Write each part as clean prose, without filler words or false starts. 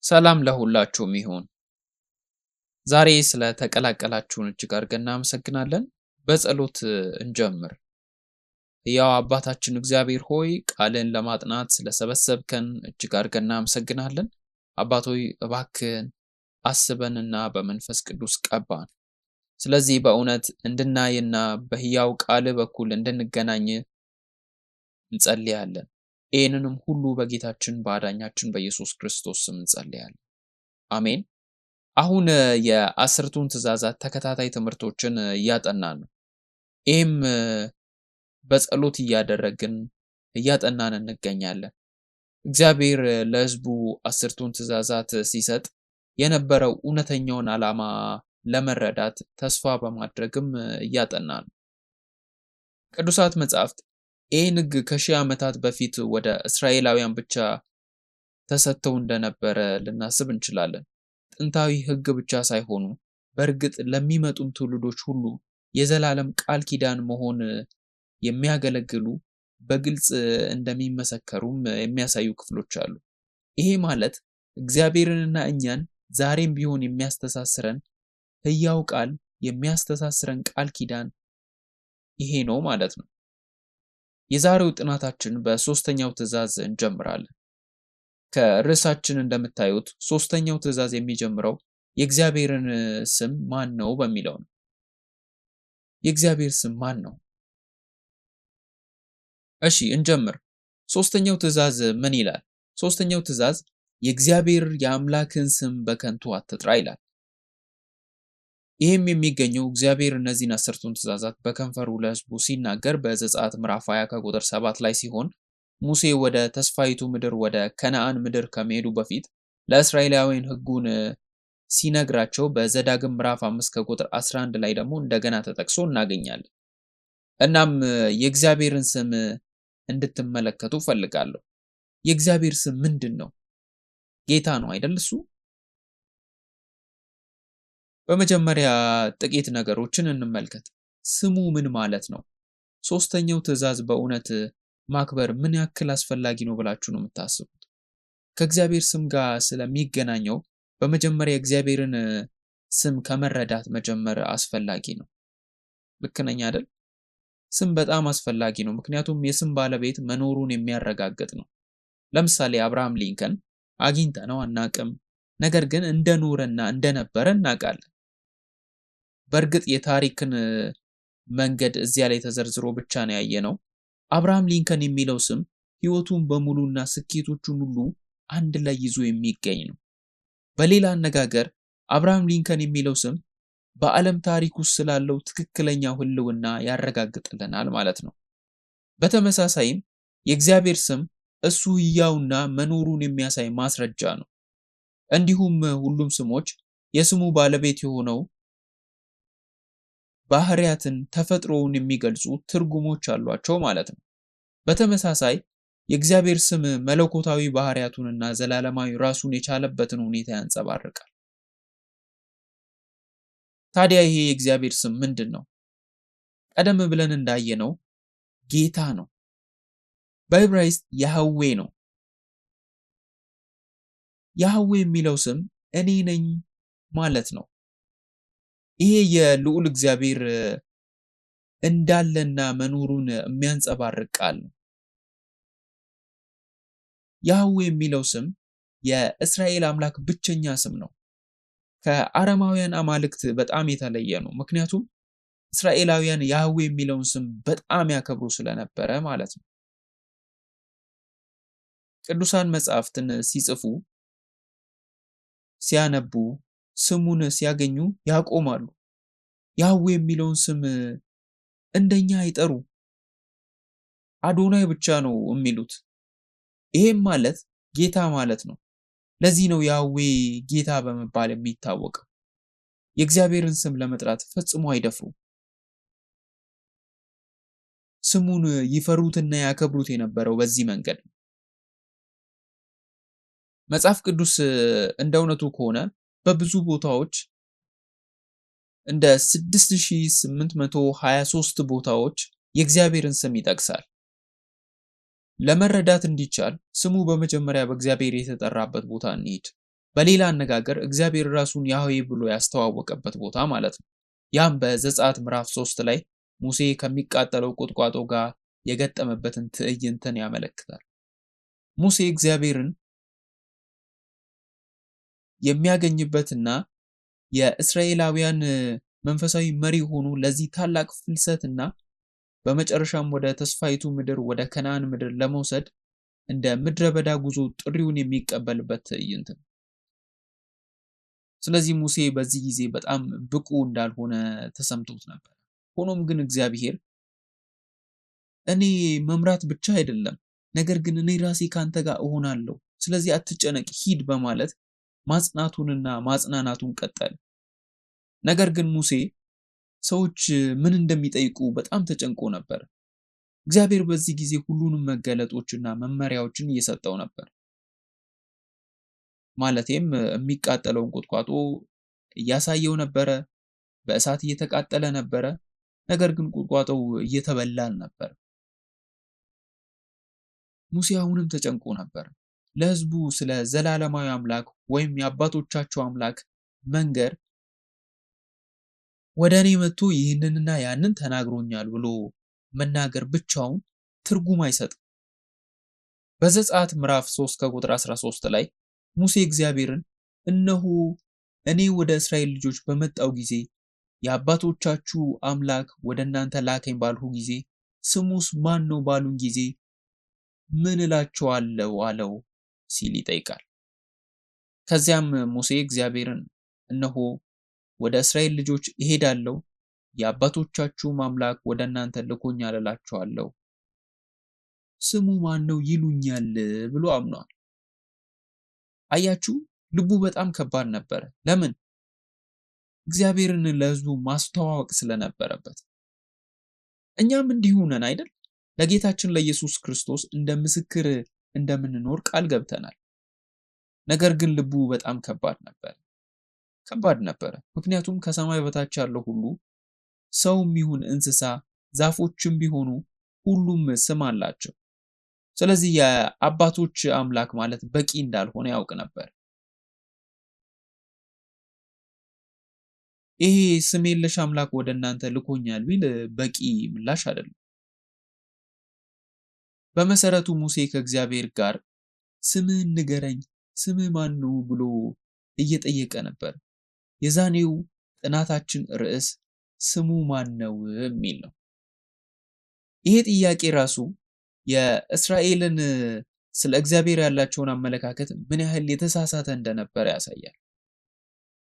ሰላም ለሁላችሁም ይሁን። ዛሬ ስለተቀላቀላችሁን እጅግ አድርገን እናመሰግናለን። በጸሎት እንጀምር። ሕያው አባታችን እግዚአብሔር ሆይ ቃልን ለማጥናት ስለሰበሰብከን እጅግ አድርገን እናመሰግናለን። አባት ሆይ እባክህን አስበንና በመንፈስ ቅዱስ ቀባን። ስለዚህ በእውነት እንድናይና በሕያው ቃል በኩል እንድንገናኝ እንጸልያለን። ይህንንም ሁሉ በጌታችን በአዳኛችን በኢየሱስ ክርስቶስ ስም እንጸልያለን። አሜን። አሁን የአስርቱን ትእዛዛት ተከታታይ ትምህርቶችን እያጠናን ነው። ይህም በጸሎት እያደረግን እያጠናን እንገኛለን። እግዚአብሔር ለሕዝቡ አስርቱን ትእዛዛት ሲሰጥ የነበረው እውነተኛውን ዓላማ ለመረዳት ተስፋ በማድረግም እያጠናን ነው። ቅዱሳት መጻሕፍት ይህን ሕግ ከሺህ ዓመታት በፊት ወደ እስራኤላውያን ብቻ ተሰጥተው እንደነበረ ልናስብ እንችላለን። ጥንታዊ ሕግ ብቻ ሳይሆኑ በእርግጥ ለሚመጡም ትውልዶች ሁሉ የዘላለም ቃል ኪዳን መሆን የሚያገለግሉ በግልጽ እንደሚመሰከሩም የሚያሳዩ ክፍሎች አሉ። ይሄ ማለት እግዚአብሔርንና እኛን ዛሬም ቢሆን የሚያስተሳስረን ሕያው ቃል የሚያስተሳስረን ቃል ኪዳን ይሄ ነው ማለት ነው። የዛሬው ጥናታችን በሶስተኛው ትእዛዝ እንጀምራለን። ከርዕሳችን እንደምታዩት ሶስተኛው ትእዛዝ የሚጀምረው የእግዚአብሔርን ስም ማን ነው በሚለው ነው። የእግዚአብሔር ስም ማን ነው? እሺ እንጀምር። ሶስተኛው ትእዛዝ ምን ይላል? ሶስተኛው ትእዛዝ የእግዚአብሔር የአምላክን ስም በከንቱ አትጥራ ይላል። ይህም የሚገኘው እግዚአብሔር እነዚህን አስርቱን ትእዛዛት በከንፈሩ ለሕዝቡ ሲናገር በዘጸአት ምዕራፍ 20 ከቁጥር 7 ላይ ሲሆን ሙሴ ወደ ተስፋይቱ ምድር ወደ ከነዓን ምድር ከመሄዱ በፊት ለእስራኤላውያን ሕጉን ሲነግራቸው በዘዳግም ምዕራፍ 5 ከቁጥር 11 ላይ ደግሞ እንደገና ተጠቅሶ እናገኛለን። እናም የእግዚአብሔርን ስም እንድትመለከቱ ፈልጋለሁ። የእግዚአብሔር ስም ምንድን ነው? ጌታ ነው አይደል? እሱ በመጀመሪያ ጥቂት ነገሮችን እንመልከት። ስሙ ምን ማለት ነው? ሶስተኛው ትእዛዝ በእውነት ማክበር ምን ያክል አስፈላጊ ነው ብላችሁ ነው የምታስቡት? ከእግዚአብሔር ስም ጋር ስለሚገናኘው በመጀመሪያ የእግዚአብሔርን ስም ከመረዳት መጀመር አስፈላጊ ነው። ልክ ነኝ አይደል? ስም በጣም አስፈላጊ ነው፣ ምክንያቱም የስም ባለቤት መኖሩን የሚያረጋግጥ ነው። ለምሳሌ አብርሃም ሊንከን አግኝተነው አናቅም፣ ነገር ግን እንደኖረና እንደነበረ እናውቃለን። በእርግጥ የታሪክን መንገድ እዚያ ላይ ተዘርዝሮ ብቻ ነው ያየነው። አብርሃም ሊንከን የሚለው ስም ሕይወቱን በሙሉና ስኬቶቹን ሁሉ አንድ ላይ ይዞ የሚገኝ ነው። በሌላ አነጋገር አብርሃም ሊንከን የሚለው ስም በዓለም ታሪክ ውስጥ ስላለው ትክክለኛው ሕልውና ያረጋግጥልናል ማለት ነው። በተመሳሳይም የእግዚአብሔር ስም እሱ ሕያውና መኖሩን የሚያሳይ ማስረጃ ነው። እንዲሁም ሁሉም ስሞች የስሙ ባለቤት የሆነው ባህሪያትን፣ ተፈጥሮውን የሚገልጹ ትርጉሞች አሏቸው ማለት ነው። በተመሳሳይ የእግዚአብሔር ስም መለኮታዊ ባህሪያቱንና ዘላለማዊ ራሱን የቻለበትን ሁኔታ ያንጸባርቃል። ታዲያ ይሄ የእግዚአብሔር ስም ምንድን ነው? ቀደም ብለን እንዳየነው ጌታ ነው። በዕብራይስጥ ያህዌ ነው። ያህዌ የሚለው ስም እኔ ነኝ ማለት ነው። ይሄ የልዑል እግዚአብሔር እንዳለና መኖሩን የሚያንጸባርቅ ቃል ነው። ያህዌ የሚለው ስም የእስራኤል አምላክ ብቸኛ ስም ነው። ከአረማውያን አማልክት በጣም የተለየ ነው። ምክንያቱም እስራኤላውያን ያህዌ የሚለውን ስም በጣም ያከብሩ ስለነበረ ማለት ነው። ቅዱሳን መጻሕፍትን ሲጽፉ ሲያነቡ ስሙን ሲያገኙ ያቆማሉ። ያህዌ የሚለውን ስም እንደኛ አይጠሩ፣ አዶናይ ብቻ ነው የሚሉት። ይሄም ማለት ጌታ ማለት ነው። ለዚህ ነው ያህዌ ጌታ በመባል የሚታወቀው። የእግዚአብሔርን ስም ለመጥራት ፈጽሞ አይደፍሩም። ስሙን ይፈሩትና ያከብሩት የነበረው በዚህ መንገድ ነው። መጽሐፍ ቅዱስ እንደ እውነቱ ከሆነ በብዙ ቦታዎች እንደ 6823 ቦታዎች የእግዚአብሔርን ስም ይጠቅሳል። ለመረዳት እንዲቻል ስሙ በመጀመሪያ በእግዚአብሔር የተጠራበት ቦታ እንሂድ። በሌላ አነጋገር እግዚአብሔር ራሱን ያህዌ ብሎ ያስተዋወቀበት ቦታ ማለት ነው። ያም በዘጸአት ምዕራፍ 3 ላይ ሙሴ ከሚቃጠለው ቁጥቋጦ ጋር የገጠመበትን ትዕይንትን ያመለክታል። ሙሴ እግዚአብሔርን የሚያገኝበትና የእስራኤላውያን መንፈሳዊ መሪ ሆኖ ለዚህ ታላቅ ፍልሰትና በመጨረሻም ወደ ተስፋይቱ ምድር ወደ ከነዓን ምድር ለመውሰድ እንደ ምድረ በዳ ጉዞ ጥሪውን የሚቀበልበት ትዕይንት ነው። ስለዚህ ሙሴ በዚህ ጊዜ በጣም ብቁ እንዳልሆነ ተሰምቶት ነበር። ሆኖም ግን እግዚአብሔር እኔ መምራት ብቻ አይደለም፣ ነገር ግን እኔ ራሴ ካንተ ጋር እሆናለሁ፣ ስለዚህ አትጨነቅ፣ ሂድ በማለት ማጽናቱንና ማጽናናቱን ቀጠለ። ነገር ግን ሙሴ ሰዎች ምን እንደሚጠይቁ በጣም ተጨንቆ ነበር። እግዚአብሔር በዚህ ጊዜ ሁሉንም መገለጦችና መመሪያዎችን እየሰጠው ነበር። ማለቴም የሚቃጠለውን ቁጥቋጦ እያሳየው ነበረ፣ በእሳት እየተቃጠለ ነበረ። ነገር ግን ቁጥቋጦው እየተበላ አልነበረ። ሙሴ አሁንም ተጨንቆ ነበር። ለሕዝቡ ስለ ዘላለማዊ አምላክ ወይም የአባቶቻቸው አምላክ መንገር ወደ እኔ መጥቶ ይህንንና ያንን ተናግሮኛል ብሎ መናገር ብቻውን ትርጉም አይሰጥም። በዘጸአት ምዕራፍ 3 ከቁጥር 13 ላይ ሙሴ እግዚአብሔርን እነሆ እኔ ወደ እስራኤል ልጆች በመጣው ጊዜ የአባቶቻችሁ አምላክ ወደ እናንተ ላከኝ ባልሁ ጊዜ ስሙስ ማን ነው ባሉኝ ጊዜ ምን እላቸዋለሁ አለው ሲል ይጠይቃል። ከዚያም ሙሴ እግዚአብሔርን እነሆ ወደ እስራኤል ልጆች እሄዳለሁ፣ የአባቶቻችሁም አምላክ ወደ እናንተ ልኮኛል እላቸዋለሁ፣ ስሙ ማን ነው ይሉኛል ብሎ አምኗል። አያችሁ፣ ልቡ በጣም ከባድ ነበረ። ለምን? እግዚአብሔርን ለሕዝቡ ማስተዋወቅ ስለነበረበት። እኛም እንዲሁ ነን አይደል? ለጌታችን ለኢየሱስ ክርስቶስ እንደ ምስክር እንደምንኖር ቃል ገብተናል። ነገር ግን ልቡ በጣም ከባድ ነበረ። ምክንያቱም ከሰማይ በታች ያለው ሁሉ ሰውም ይሁን እንስሳ፣ ዛፎችም ቢሆኑ ሁሉም ስም አላቸው። ስለዚህ የአባቶች አምላክ ማለት በቂ እንዳልሆነ ያውቅ ነበር። ይሄ ስም የለሽ አምላክ ወደ እናንተ ልኮኛል ቢል በቂ ምላሽ አይደለም። በመሰረቱ ሙሴ ከእግዚአብሔር ጋር ስምህን ንገረኝ፣ ስምህ ማን ነው ብሎ እየጠየቀ ነበር። የዛኔው ጥናታችን ርዕስ ስሙ ማን ነው የሚል ነው። ይሄ ጥያቄ ራሱ የእስራኤልን ስለ እግዚአብሔር ያላቸውን አመለካከት ምን ያህል የተሳሳተ እንደነበረ ያሳያል።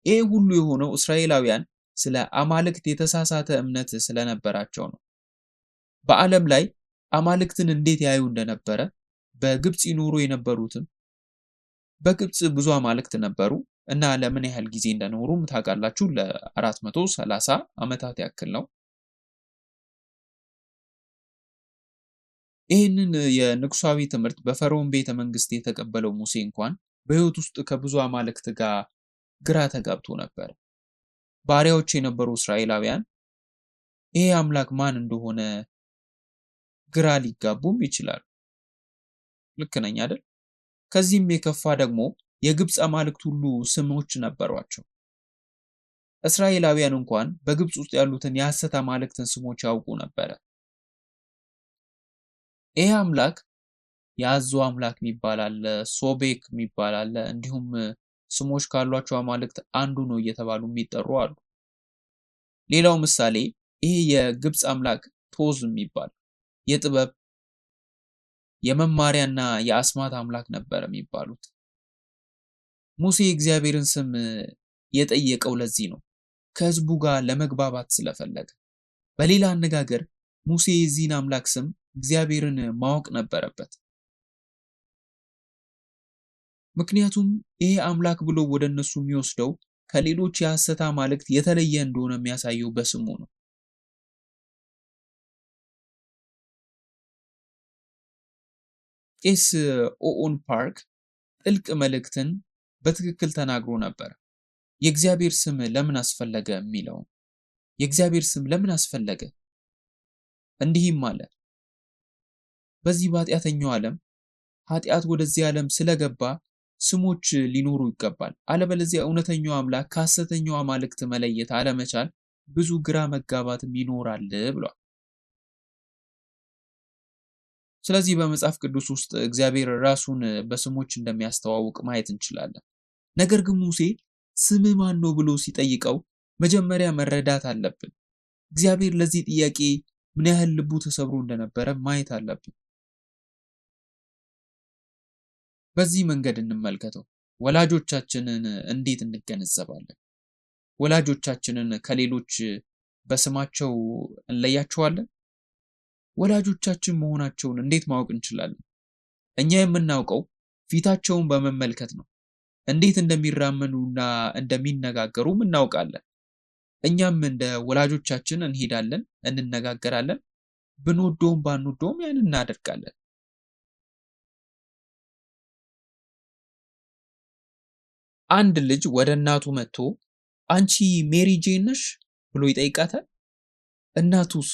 ይሄ ሁሉ የሆነው እስራኤላውያን ስለ አማልክት የተሳሳተ እምነት ስለነበራቸው ነው። በዓለም ላይ አማልክትን እንዴት ያዩ እንደነበረ በግብፅ ይኖሩ የነበሩትም በግብፅ ብዙ አማልክት ነበሩ እና ለምን ያህል ጊዜ እንደኖሩም ታውቃላችሁ። ለ430 ዓመታት ያክል ነው። ይህንን የንጉሳዊ ትምህርት በፈርዖን ቤተ መንግስት የተቀበለው ሙሴ እንኳን በሕይወት ውስጥ ከብዙ አማልክት ጋር ግራ ተጋብቶ ነበር። ባሪያዎች የነበሩ እስራኤላውያን ይሄ አምላክ ማን እንደሆነ ግራ ሊጋቡም ይችላሉ። ልክ ነኝ አይደል? ከዚህም የከፋ ደግሞ የግብፅ አማልክት ሁሉ ስሞች ነበሯቸው። እስራኤላውያን እንኳን በግብፅ ውስጥ ያሉትን የሐሰት አማልክትን ስሞች ያውቁ ነበረ። ይሄ አምላክ የአዞ አምላክ የሚባል አለ፣ ሶቤክ የሚባል አለ፣ እንዲሁም ስሞች ካሏቸው አማልክት አንዱ ነው እየተባሉ የሚጠሩ አሉ። ሌላው ምሳሌ ይሄ የግብፅ አምላክ ቶዝ የሚባል የጥበብ የመማሪያና የአስማት አምላክ ነበር የሚባሉት። ሙሴ እግዚአብሔርን ስም የጠየቀው ለዚህ ነው፣ ከሕዝቡ ጋር ለመግባባት ስለፈለገ። በሌላ አነጋገር ሙሴ የዚህን አምላክ ስም እግዚአብሔርን ማወቅ ነበረበት። ምክንያቱም ይሄ አምላክ ብሎ ወደ እነሱ የሚወስደው ከሌሎች የሐሰት አማልክት የተለየ እንደሆነ የሚያሳየው በስሙ ነው። ቄስ ኦኦን ፓርክ ጥልቅ መልእክትን በትክክል ተናግሮ ነበር። የእግዚአብሔር ስም ለምን አስፈለገ የሚለው የእግዚአብሔር ስም ለምን አስፈለገ? እንዲህም አለ፣ በዚህ በኃጢአተኛው ዓለም ኃጢአት ወደዚህ ዓለም ስለገባ ስሞች ሊኖሩ ይገባል። አለበለዚያ እውነተኛው አምላክ ከሐሰተኛው አማልክት መለየት አለመቻል ብዙ ግራ መጋባትም ይኖራል ብሏል። ስለዚህ በመጽሐፍ ቅዱስ ውስጥ እግዚአብሔር ራሱን በስሞች እንደሚያስተዋውቅ ማየት እንችላለን። ነገር ግን ሙሴ ስምህ ማን ነው ብሎ ሲጠይቀው መጀመሪያ መረዳት አለብን። እግዚአብሔር ለዚህ ጥያቄ ምን ያህል ልቡ ተሰብሮ እንደነበረ ማየት አለብን። በዚህ መንገድ እንመልከተው። ወላጆቻችንን እንዴት እንገነዘባለን? ወላጆቻችንን ከሌሎች በስማቸው እንለያቸዋለን? ወላጆቻችን መሆናቸውን እንዴት ማወቅ እንችላለን? እኛ የምናውቀው ፊታቸውን በመመልከት ነው። እንዴት እንደሚራመዱና እንደሚነጋገሩም እናውቃለን። እኛም እንደ ወላጆቻችን እንሄዳለን፣ እንነጋገራለን። ብንወደውም ባንወደውም ያን እናደርጋለን። አንድ ልጅ ወደ እናቱ መጥቶ አንቺ ሜሪ ጄን ነሽ ብሎ ይጠይቃታል። እናቱስ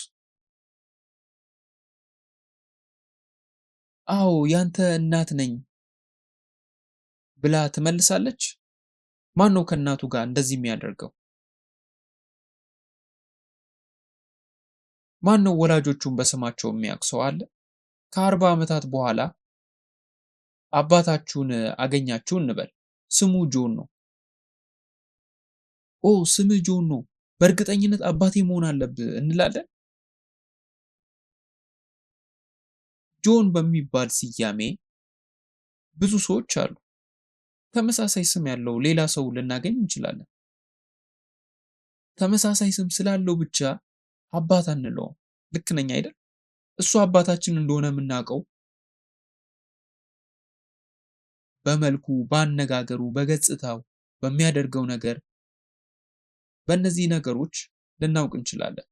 አዎ ያንተ እናት ነኝ ብላ ትመልሳለች? ማን ነው ከእናቱ ጋር እንደዚህ የሚያደርገው? ማን ነው ወላጆቹን በስማቸው የሚያውቅ ሰው አለ? ከ40 ዓመታት በኋላ አባታችሁን አገኛችሁ እንበል። ስሙ ጆን ነው። ኦ ስምህ ጆን ነው፣ በእርግጠኝነት አባቴ መሆን አለብህ እንላለን? ጆን በሚባል ስያሜ ብዙ ሰዎች አሉ። ተመሳሳይ ስም ያለው ሌላ ሰው ልናገኝ እንችላለን። ተመሳሳይ ስም ስላለው ብቻ አባት አንለውም። ልክ ነኝ አይደል? እሱ አባታችን እንደሆነ የምናውቀው በመልኩ፣ በአነጋገሩ፣ በገጽታው፣ በሚያደርገው ነገር፣ በእነዚህ ነገሮች ልናውቅ እንችላለን።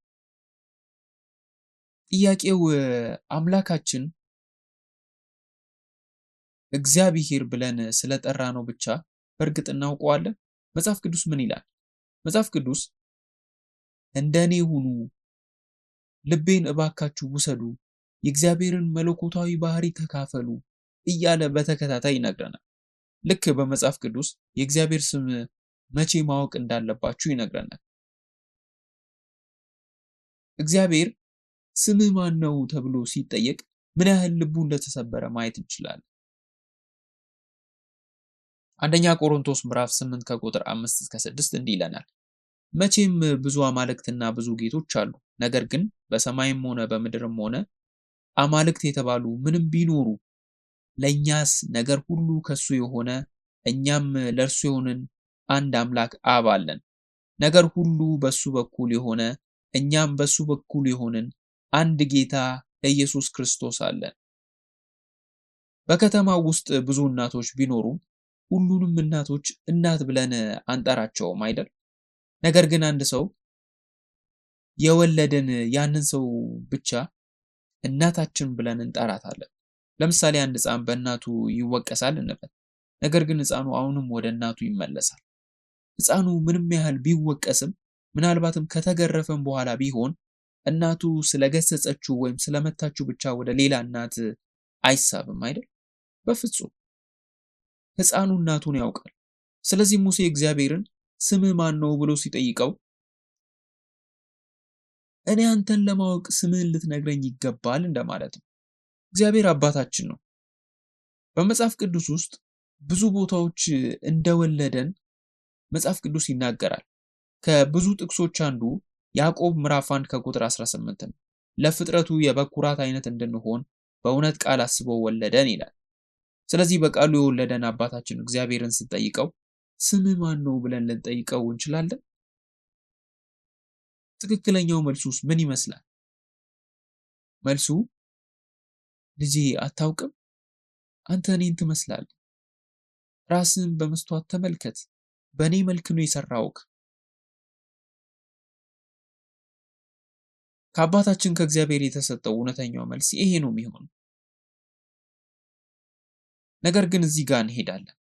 ጥያቄው አምላካችን እግዚአብሔር ብለን ስለጠራ ነው ብቻ በእርግጥ እናውቀዋለን? መጽሐፍ ቅዱስ ምን ይላል? መጽሐፍ ቅዱስ እንደ እኔ ሁኑ፣ ልቤን እባካችሁ ውሰዱ፣ የእግዚአብሔርን መለኮታዊ ባህሪ ተካፈሉ እያለ በተከታታይ ይነግረናል። ልክ በመጽሐፍ ቅዱስ የእግዚአብሔር ስም መቼ ማወቅ እንዳለባችሁ ይነግረናል። እግዚአብሔር ስምህ ማን ነው ተብሎ ሲጠየቅ ምን ያህል ልቡ እንደተሰበረ ማየት እንችላለን። አንደኛ ቆሮንቶስ ምዕራፍ 8 ከቁጥር 5 እስከ 6 እንዲህ ይለናል። መቼም ብዙ አማልክትና ብዙ ጌቶች አሉ፣ ነገር ግን በሰማይም ሆነ በምድርም ሆነ አማልክት የተባሉ ምንም ቢኖሩ ለእኛስ ነገር ሁሉ ከሱ የሆነ እኛም ለእርሱ የሆንን አንድ አምላክ አብ አለን። ነገር ሁሉ በሱ በኩል የሆነ እኛም በሱ በኩል የሆንን አንድ ጌታ ኢየሱስ ክርስቶስ አለን። በከተማው ውስጥ ብዙ እናቶች ቢኖሩም ሁሉንም እናቶች እናት ብለን አንጠራቸውም አይደል? ነገር ግን አንድ ሰው የወለደን ያንን ሰው ብቻ እናታችን ብለን እንጠራታለን። ለምሳሌ አንድ ሕፃን በእናቱ ይወቀሳል እንበል። ነገር ግን ሕፃኑ አሁንም ወደ እናቱ ይመለሳል። ሕፃኑ ምንም ያህል ቢወቀስም ምናልባትም ከተገረፈም በኋላ ቢሆን እናቱ ስለገሰጸችው ወይም ስለመታችው ብቻ ወደ ሌላ እናት አይሳብም አይደል? በፍጹም ሕፃኑ እናቱን ያውቃል። ስለዚህ ሙሴ እግዚአብሔርን ስምህ ማን ነው ብሎ ሲጠይቀው እኔ አንተን ለማወቅ ስምህን ልትነግረኝ ይገባል እንደማለት ነው። እግዚአብሔር አባታችን ነው። በመጽሐፍ ቅዱስ ውስጥ ብዙ ቦታዎች እንደወለደን መጽሐፍ ቅዱስ ይናገራል። ከብዙ ጥቅሶች አንዱ ያዕቆብ ምዕራፍ 1 ከቁጥር 18 ነው። ለፍጥረቱ የበኩራት አይነት እንድንሆን በእውነት ቃል አስቦ ወለደን ይላል። ስለዚህ በቃሉ የወለደን አባታችን እግዚአብሔርን ስንጠይቀው ስምህ ማን ነው ብለን ልንጠይቀው እንችላለን? ትክክለኛው መልሱስ ምን ይመስላል? መልሱ ልጄ አታውቅም? አንተ እኔን ትመስላለህ። ራስህን በመስተዋት ተመልከት። በእኔ መልክ ነው የሰራሁህ። ከአባታችን ከእግዚአብሔር የተሰጠው እውነተኛው መልስ ይሄ ነው የሚሆነው። ነገር ግን እዚህ ጋር እንሄዳለን።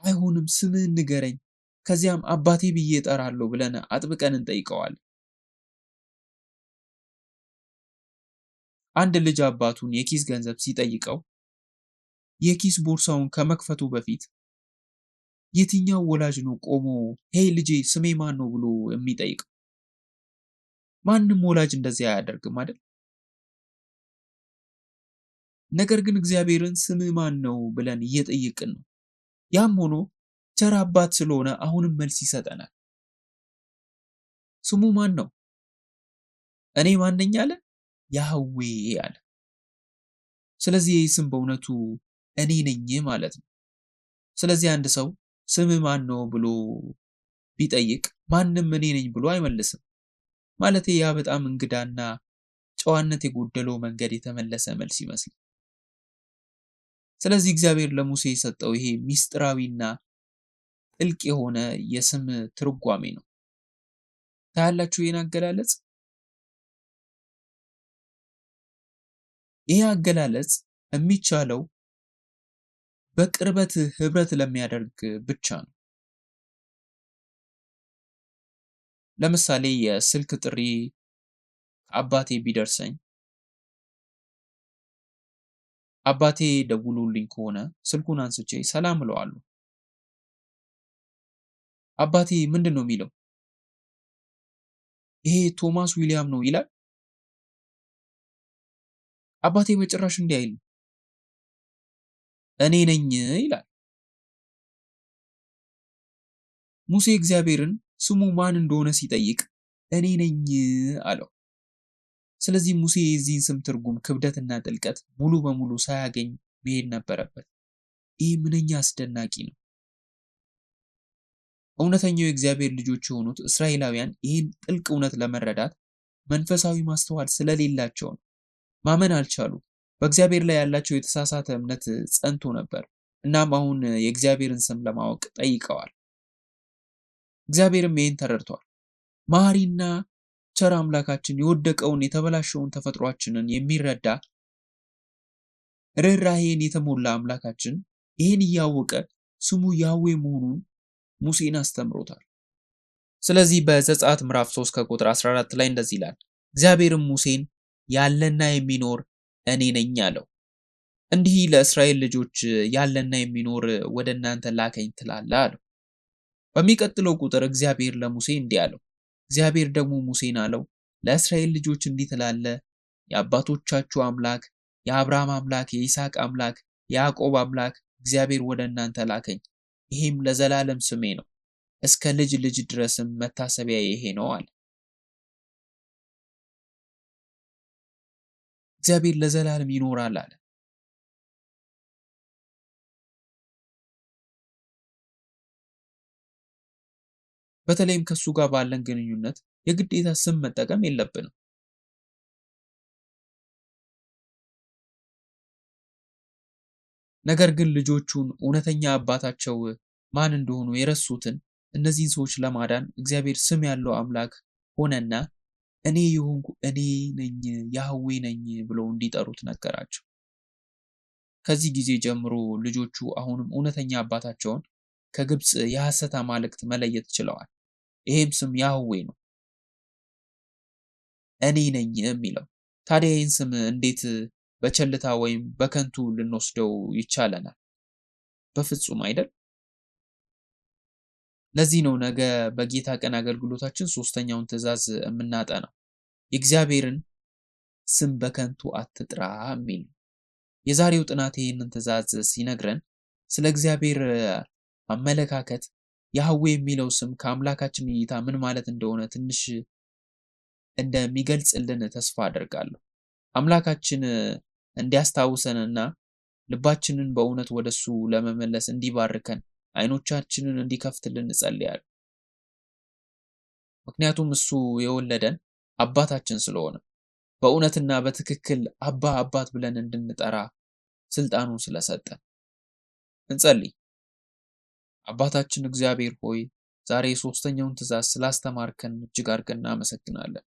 አይሆንም፣ ስምህን ንገረኝ፣ ከዚያም አባቴ ብዬ እጠራለሁ ብለን አጥብቀን እንጠይቀዋለን። አንድ ልጅ አባቱን የኪስ ገንዘብ ሲጠይቀው የኪስ ቦርሳውን ከመክፈቱ በፊት የትኛው ወላጅ ነው ቆሞ ሄይ ልጄ ስሜ ማን ነው ብሎ የሚጠይቀው? ማንም ወላጅ እንደዚህ አያደርግም አይደል? ነገር ግን እግዚአብሔርን ስምህ ማን ነው ብለን እየጠየቅን ነው። ያም ሆኖ ቸር አባት ስለሆነ አሁንም መልስ ይሰጠናል። ስሙ ማን ነው? እኔ ማን ነኝ አለ? ያህዌ አለ። ስለዚህ ይህ ስም በእውነቱ እኔ ነኝ ማለት ነው። ስለዚህ አንድ ሰው ስምህ ማን ነው ብሎ ቢጠይቅ ማንም እኔ ነኝ ብሎ አይመልስም። ማለቴ ያ በጣም እንግዳና ጨዋነት የጎደለው መንገድ የተመለሰ መልስ ይመስላል። ስለዚህ እግዚአብሔር ለሙሴ የሰጠው ይሄ ሚስጥራዊና ጥልቅ የሆነ የስም ትርጓሜ ነው። ታያላችሁ ይህን አገላለጽ? ይህ አገላለጽ የሚቻለው በቅርበት ህብረት ለሚያደርግ ብቻ ነው። ለምሳሌ የስልክ ጥሪ አባቴ ቢደርሰኝ አባቴ ደውሎልኝ ከሆነ ስልኩን አንስቼ ሰላም እለዋለሁ። አባቴ ምንድን ነው የሚለው? ይሄ ቶማስ ዊሊያም ነው ይላል? አባቴ በጭራሽ እንዲህ አይልም። እኔ ነኝ ይላል። ሙሴ እግዚአብሔርን ስሙ ማን እንደሆነ ሲጠይቅ እኔ ነኝ አለው። ስለዚህ ሙሴ የዚህን ስም ትርጉም ክብደትና ጥልቀት ሙሉ በሙሉ ሳያገኝ መሄድ ነበረበት። ይህ ምንኛ አስደናቂ ነው! እውነተኛው የእግዚአብሔር ልጆች የሆኑት እስራኤላውያን ይህን ጥልቅ እውነት ለመረዳት መንፈሳዊ ማስተዋል ስለሌላቸው ነው። ማመን አልቻሉም። በእግዚአብሔር ላይ ያላቸው የተሳሳተ እምነት ጸንቶ ነበር። እናም አሁን የእግዚአብሔርን ስም ለማወቅ ጠይቀዋል። እግዚአብሔርም ይህን ተረድቷል። መሐሪና ቸር አምላካችን የወደቀውን የተበላሸውን ተፈጥሯችንን የሚረዳ ርኅራኄን የተሞላ አምላካችን ይህን እያወቀ ስሙ ያህዌ መሆኑን ሙሴን አስተምሮታል። ስለዚህ በዘጸአት ምዕራፍ 3 ከቁጥር 14 ላይ እንደዚህ ይላል፣ እግዚአብሔርም ሙሴን ያለና የሚኖር እኔ ነኝ አለው። እንዲህ ለእስራኤል ልጆች ያለና የሚኖር ወደ እናንተ ላከኝ ትላለህ አለው። በሚቀጥለው ቁጥር እግዚአብሔር ለሙሴ እንዲህ አለው፣ እግዚአብሔር ደግሞ ሙሴን አለው፣ ለእስራኤል ልጆች እንዲህ ትላለህ፣ የአባቶቻችሁ አምላክ የአብርሃም አምላክ የይስሐቅ አምላክ የያዕቆብ አምላክ እግዚአብሔር ወደ እናንተ ላከኝ። ይሄም ለዘላለም ስሜ ነው፣ እስከ ልጅ ልጅ ድረስም መታሰቢያ ይሄ ነው አለ። እግዚአብሔር ለዘላለም ይኖራል አለ። በተለይም ከሱ ጋር ባለን ግንኙነት የግዴታ ስም መጠቀም የለብንም። ነገር ግን ልጆቹን እውነተኛ አባታቸው ማን እንደሆኑ የረሱትን እነዚህን ሰዎች ለማዳን እግዚአብሔር ስም ያለው አምላክ ሆነና እኔ የሆንኩ እኔ ነኝ ያህዌ ነኝ ብለው እንዲጠሩት ነገራቸው። ከዚህ ጊዜ ጀምሮ ልጆቹ አሁንም እውነተኛ አባታቸውን ከግብፅ የሐሰት አማልክት መለየት ችለዋል። ይሄም ስም ያህዌ ነው፣ እኔ ነኝ የሚለው። ታዲያ ይህን ስም እንዴት በቸልታ ወይም በከንቱ ልንወስደው ይቻለናል? በፍጹም አይደል? ለዚህ ነው ነገ በጌታ ቀን አገልግሎታችን ሶስተኛውን ትእዛዝ የምናጠናው፣ የእግዚአብሔርን ስም በከንቱ አትጥራ የሚል ነው። የዛሬው ጥናት ይህንን ትእዛዝ ሲነግረን ስለ እግዚአብሔር አመለካከት ያህዌ የሚለው ስም ከአምላካችን እይታ ምን ማለት እንደሆነ ትንሽ እንደሚገልጽልን ተስፋ አደርጋለሁ። አምላካችን እንዲያስታውሰንና ልባችንን በእውነት ወደሱ ለመመለስ እንዲባርከን አይኖቻችንን እንዲከፍትልን እንጸልያለን። ምክንያቱም እሱ የወለደን አባታችን ስለሆነ በእውነትና በትክክል አባ አባት ብለን እንድንጠራ ስልጣኑን ስለሰጠን እንጸልይ። አባታችን እግዚአብሔር ሆይ ዛሬ ሶስተኛውን ትእዛዝ ስላስተማርከን እጅግ አድርገን እናመሰግናለን።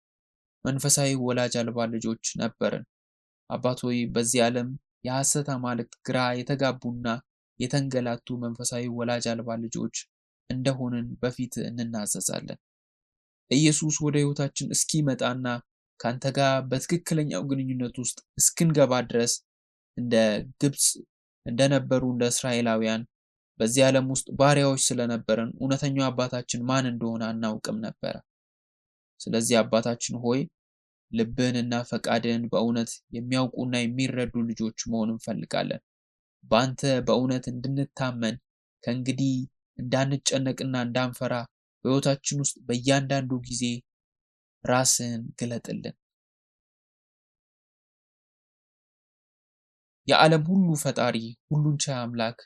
መንፈሳዊ ወላጅ አልባ ልጆች ነበርን። አባት ሆይ በዚህ ዓለም የሐሰት አማልክት ግራ የተጋቡና የተንገላቱ መንፈሳዊ ወላጅ አልባ ልጆች እንደሆንን በፊት እንናዘዛለን። ኢየሱስ ወደ ሕይወታችን እስኪመጣና ካንተ ጋር በትክክለኛው ግንኙነት ውስጥ እስክንገባ ድረስ እንደ ግብፅ እንደነበሩ እንደ እስራኤላውያን በዚህ ዓለም ውስጥ ባሪያዎች ስለነበረን እውነተኛው አባታችን ማን እንደሆነ አናውቅም ነበር። ስለዚህ አባታችን ሆይ ልብህንና ፈቃድህን በእውነት የሚያውቁና የሚረዱ ልጆች መሆን እንፈልጋለን። በአንተ በእውነት እንድንታመን ከእንግዲህ እንዳንጨነቅና እንዳንፈራ በሕይወታችን ውስጥ በእያንዳንዱ ጊዜ ራስህን ግለጥልን። የዓለም ሁሉ ፈጣሪ ሁሉን ቻይ አምላክ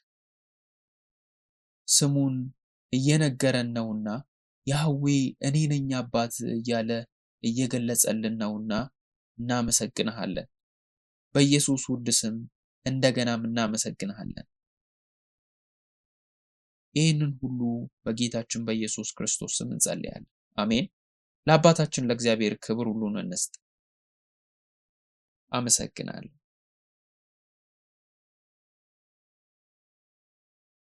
ስሙን እየነገረን ነውና ያህዌ እኔ ነኝ አባት እያለ እየገለጸልን ነውና እናመሰግንሃለን። በኢየሱስ ውድ ስም እንደገናም እናመሰግንሃለን። ይህንን ሁሉ በጌታችን በኢየሱስ ክርስቶስ ስም እንጸልያለን። አሜን። ለአባታችን ለእግዚአብሔር ክብር ሁሉን እንስጥ። አመሰግናለሁ።